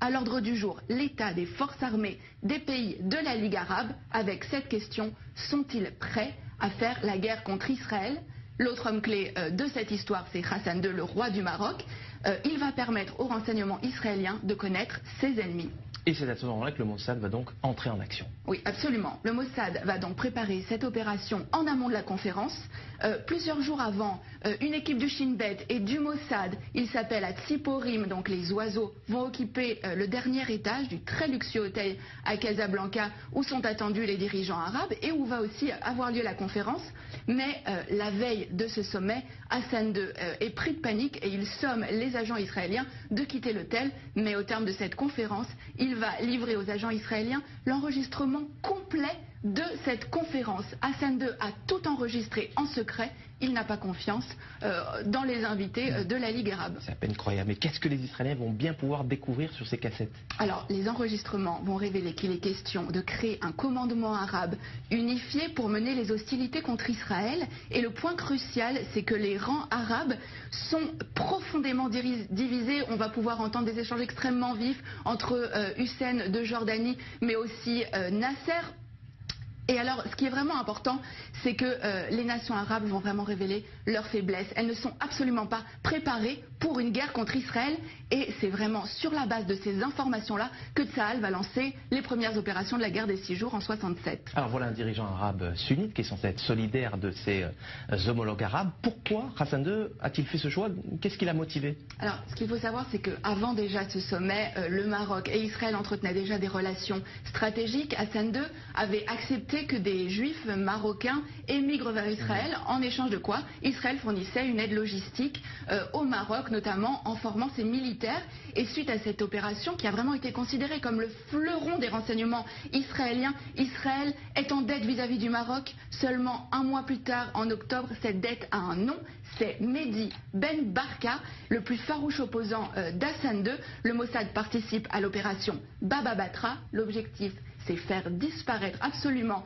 à l'ordre du jour l'état des forces armées des pays de la Ligue arabe avec cette question: sont-ils prêts à faire la guerre contre Israël? L'autre homme clé de cette histoire, c'est Hassan II, le roi du Maroc. Il va permettre aux renseignements israéliens de connaître ses ennemis. Et c'est à ce moment-là que le Mossad va donc entrer en action. Oui, absolument. Le Mossad va donc préparer cette opération en amont de la conférence. Plusieurs jours avant, une équipe du Shin Bet et du Mossad, il s'appelle à Tsiporim, donc les oiseaux, vont occuper le dernier étage du très luxueux hôtel à Casablanca où sont attendus les dirigeants arabes et où va aussi avoir lieu la conférence. Mais la veille de ce sommet, Hassan II est pris de panique et il somme les agents israéliens de quitter l'hôtel. Mais au terme de cette conférence, il va livrer aux agents israéliens l'enregistrement complet de cette conférence. Hassan II a tout enregistré en secret. Il n'a pas confiance dans les invités de la Ligue arabe. C'est à peine croyable. Mais qu'est-ce que les Israéliens vont bien pouvoir découvrir sur ces cassettes? Alors, les enregistrements vont révéler qu'il est question de créer un commandement arabe unifié pour mener les hostilités contre Israël. Et le point crucial, c'est que les rangs arabes sont profondément divisés. On va pouvoir entendre des échanges extrêmement vifs entre Hussein de Jordanie, mais aussi Nasser. Et alors, ce qui est vraiment important, c'est que les nations arabes vont vraiment révéler leurs faiblesses. Elles ne sont absolument pas préparées pour une guerre contre Israël. Et c'est vraiment sur la base de ces informations-là que Tsahal va lancer les premières opérations de la guerre des 6 jours en 67. Alors voilà un dirigeant arabe sunnite qui est censé être solidaire de ses homologues arabes. Pourquoi Hassan II a-t-il fait ce choix? Qu'est-ce qui l'a motivé? Alors, ce qu'il faut savoir, c'est qu'avant déjà ce sommet, le Maroc et Israël entretenaient déjà des relations stratégiques. Hassan II avait accepté que des juifs marocains émigrent vers Israël, en échange de quoi Israël fournissait une aide logistique au Maroc, notamment en formant ses militaires. Et suite à cette opération, qui a vraiment été considérée comme le fleuron des renseignements israéliens, Israël est en dette vis-à-vis du Maroc. Seulement un mois plus tard, en octobre, cette dette a un nom, c'est Mehdi Ben Barka, le plus farouche opposant d'Hassan II. Le Mossad participe à l'opération Baba Batra. L'objectif, c'est faire disparaître absolument